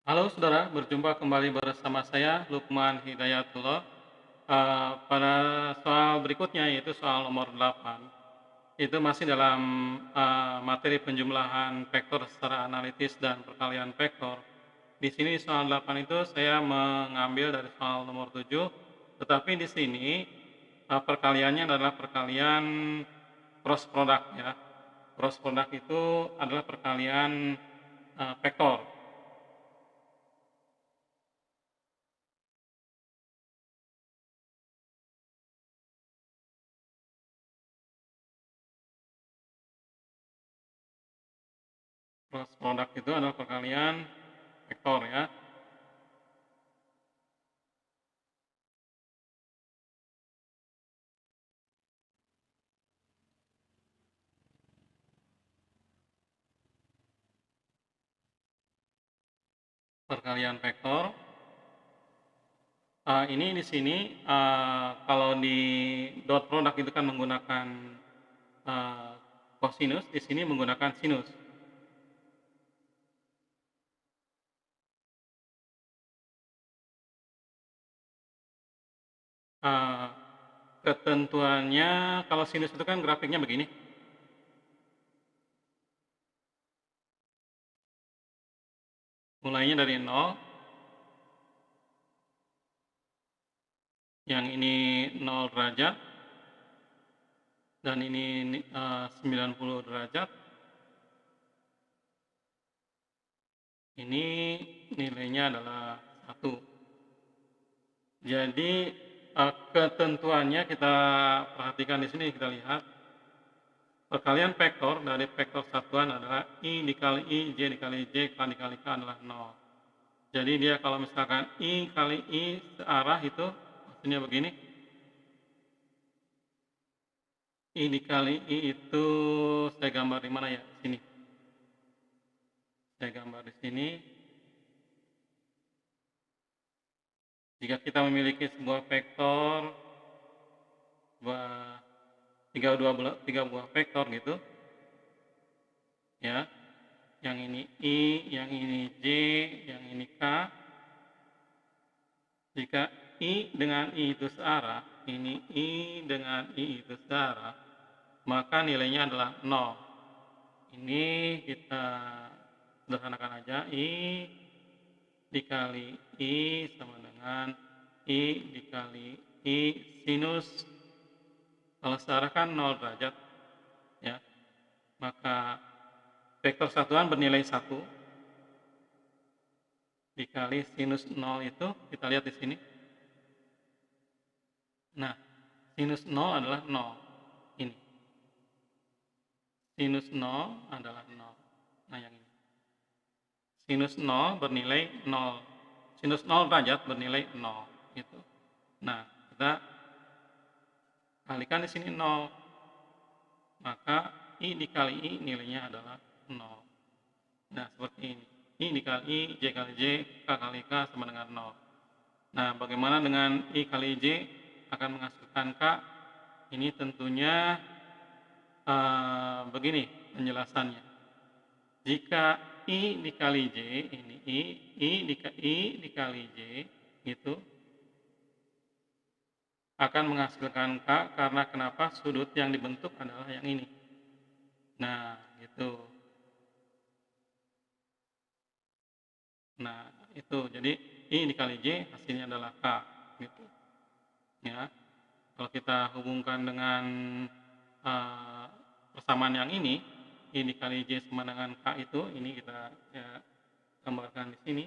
Halo saudara, berjumpa kembali bersama saya Lukman Hidayatullah. Pada soal berikutnya yaitu soal nomor 8, itu masih dalam materi penjumlahan vektor secara analitis dan perkalian vektor. Di sini soal 8 itu saya mengambil dari soal nomor 7, tetapi di sini perkaliannya adalah perkalian cross product ya. Cross product itu adalah perkalian vektor. Cross product itu adalah perkalian vektor ya. Perkalian vektor. Ini di sini kalau di dot product itu kan menggunakan cosinus, di sini menggunakan sinus. Uh, Ketentuannya kalau sinus itu kan grafiknya begini. Mulainya dari 0, yang ini 0 derajat, dan ini 90 derajat. Ini nilainya adalah 1. Jadi ketentuannya kita perhatikan di sini, kita lihat. Perkalian vektor dari vektor satuan adalah I dikali I, J dikali J, K dikali K adalah 0. Jadi dia kalau misalkan I kali I searah itu maksudnya begini. I dikali I itu saya gambar di mana ya? Sini. Saya gambar di sini. Jika kita memiliki sebuah vektor, tiga buah vektor gitu, ya, yang ini I, yang ini J, yang ini K. Jika I dengan I itu searah, ini I dengan I itu searah, maka nilainya adalah 0. Ini kita sederhanakan aja, I dikali I sama dengan I dikali I sinus. Kalau searah kan 0 derajat, ya, maka vektor satuan bernilai 1 dikali sinus 0 itu, kita lihat di sini. Nah, sinus 0 adalah 0. Ini. Sinus 0 adalah 0. Nah, yang ini. Sinus 0 bernilai 0. Sinus 0 derajat bernilai 0. Gitu. Nah, kita kalikan di sini 0. Maka I dikali I nilainya adalah 0. Nah, seperti ini. I dikali I, J kali J, K kali K sama dengan 0. Nah, bagaimana dengan I kali J akan menghasilkan K? Ini tentunya begini penjelasannya. Jika I dikali J, ini I dikali J, gitu, akan menghasilkan K karena kenapa? Sudut yang dibentuk adalah yang ini. Nah, gitu. Nah, itu. Jadi I dikali J hasilnya adalah K, gitu. Ya. Kalau kita hubungkan dengan persamaan yang ini, I dikali J sama dengan K itu, ini kita ya, gambarkan di sini.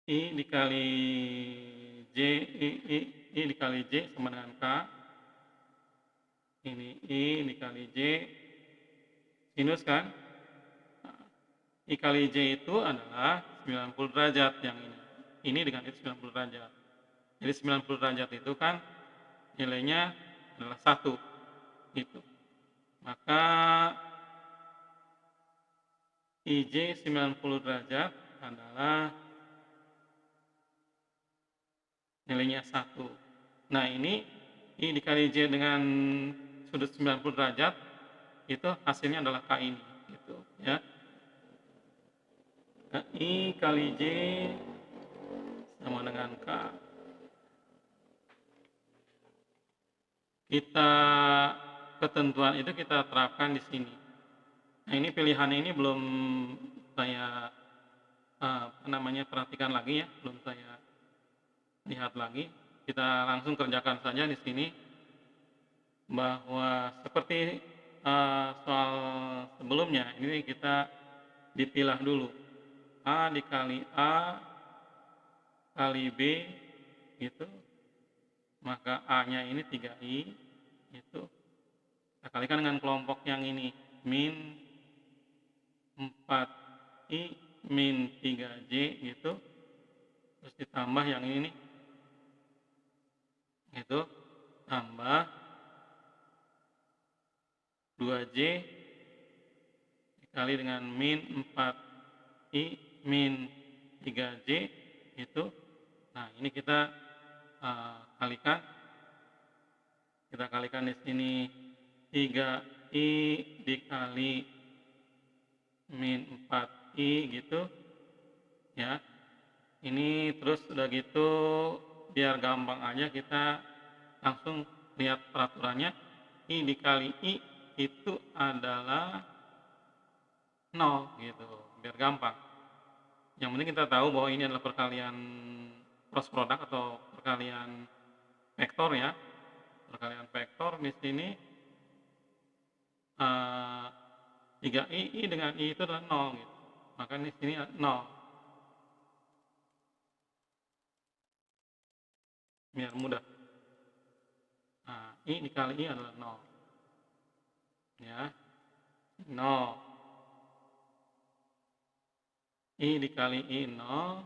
I dikali J, I dikali J sama dengan K. Ini I dikali J, sinus kan? I kali J itu adalah 90 derajat yang ini. Ini dengan itu 90 derajat. Jadi 90 derajat itu kan nilainya adalah 1. Gitu. Maka IJ 90 derajat adalah nilainya 1. Nah, ini I dikali J dengan sudut 90 derajat itu hasilnya adalah K ini gitu ya. I kali J sama dengan K. Kita ketentuan itu kita terapkan di sini. Nah, ini pilihannya ini belum saya perhatikan lagi ya, belum saya lihat lagi. Kita langsung kerjakan saja di sini bahwa seperti soal sebelumnya, ini kita dipilah dulu. A dikali A kali B gitu, maka A-nya ini 3I gitu. Kita kalikan dengan kelompok yang ini, min 4I min 3J gitu. Terus ditambah yang ini nih, itu tambah 2J dikali dengan min 4I min 3J itu. Nah, ini kita kalikan. Kita kalikan di sini 3I dikali min 4I gitu ya. Ini terus udah gitu, biar gampang aja kita langsung lihat peraturannya. I dikali I itu adalah 0 gitu, biar gampang. Yang penting kita tahu bahwa ini adalah perkalian cross product atau perkalian vektor ya. Perkalian vektor di sini 3I dengan I itu adalah 0 gitu. Maka di sini 0. Biar mudah. Nah, I dikali I adalah 0. Ya. 0. I dikali I 0.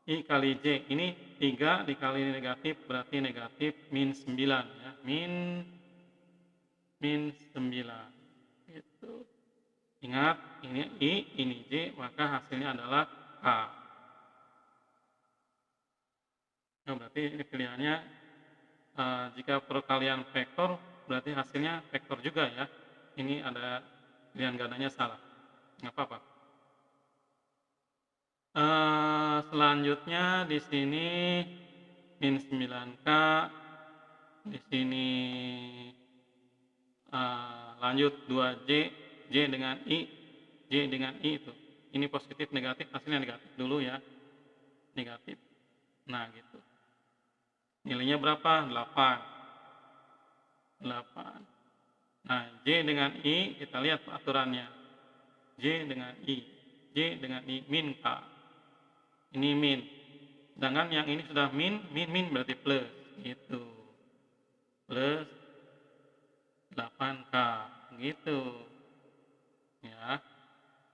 I kali J. Ini 3 dikali negatif berarti negatif min 9 ya. Min 9. Gitu. Ingat, ini I, ini J, maka hasilnya adalah K. Nah, berarti ini pilihannya jika perkalian vektor berarti hasilnya vektor juga ya. Ini ada pilihan gandanya salah, nggak apa-apa. Selanjutnya di sini min 9K, di sini lanjut 2J, J dengan I, J dengan I itu. Ini positif negatif, hasilnya negatif dulu ya, negatif. Nah gitu. Nilainya berapa? 8. Nah, J dengan I, kita lihat aturannya. J dengan I. J dengan I, min K. Ini min. Sedangkan yang ini sudah min berarti plus. Gitu. Plus 8K. Gitu. Ya.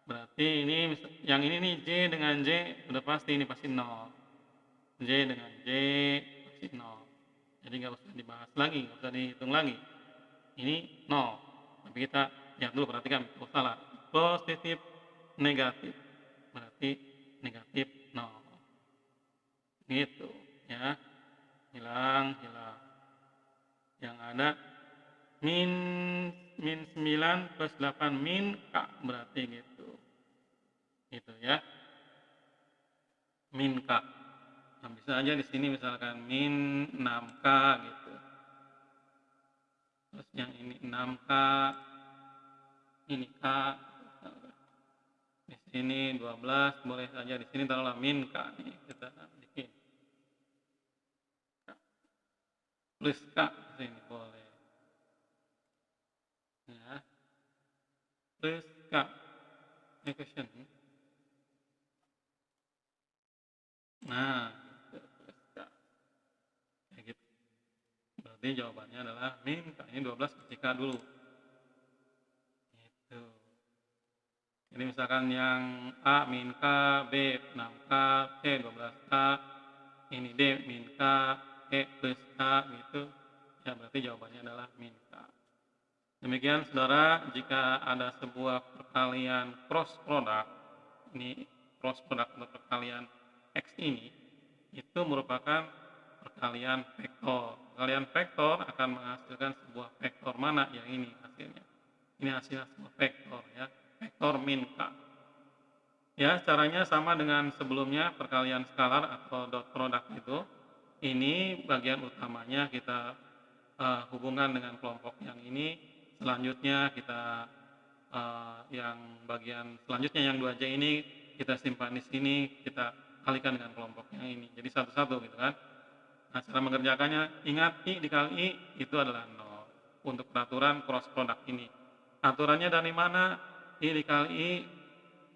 Berarti ini, yang ini nih, J dengan J, udah pasti, ini pasti 0. J dengan J, pasti 0. Jadi nggak usah dibahas lagi, nggak usah dihitung lagi. Ini 0. Tapi kita lihat dulu, perhatikan, oh salah. Positif, negatif. Berarti negatif 0. Gitu ya. Hilang. Yang ada min 9 plus 8 min K, berarti gitu. Gitu ya. Min K. Nah, bisa aja di sini misalkan min 6K gitu. Terus yang ini 6K, ini K. Di sini 12, boleh saja di sini taruhlah min K nih, kita bikin. Plus K di sini boleh. Ya. Plus K. Ini question. Nah, gitu, plus K. Kayak gitu. Berarti jawabannya adalah min K, ini 12 kasih K dulu. Gitu. Jadi misalkan yang A min K, B 6K, C 12K, ini D min K, E plus K gitu. Ya berarti jawabannya adalah min K. Demikian saudara, jika ada sebuah perkalian cross product, ini cross product atau perkalian X ini, itu merupakan perkalian vektor. Perkalian vektor akan menghasilkan sebuah vektor mana? Yang ini hasilnya. Ini hasilnya sebuah vektor ya, vektor min K. Ya, caranya sama dengan sebelumnya perkalian skalar atau dot product itu. Ini bagian utamanya kita, hubungkan dengan kelompok yang ini, selanjutnya kita, yang bagian selanjutnya yang 2J ini kita simpan di sini, kita kalikan dengan kelompok yang ini. Jadi satu-satu gitu kan. Nah, cara mengerjakannya ingat I dikali I itu adalah 0 untuk peraturan cross product ini. Aturannya dari mana? I dikali I.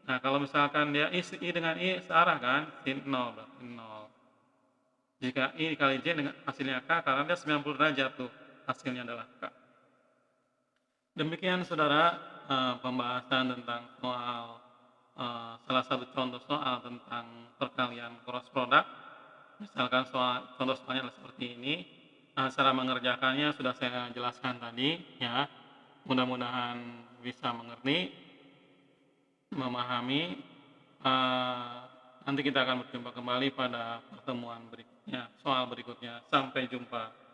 Nah, kalau misalkan dia I dengan I searah kan, sin 0 berarti 0. Jika I dikali J dengan hasilnya K, karena dia 90 derajat tuh, hasilnya adalah K. Demikian saudara, pembahasan tentang soal, salah satu contoh soal tentang perkalian cross product. Misalkan contoh soalnya adalah seperti ini. Cara mengerjakannya sudah saya jelaskan tadi ya. Mudah-mudahan bisa mengerti, memahami. Nanti kita akan berjumpa kembali pada pertemuan berikutnya, soal berikutnya. Sampai jumpa.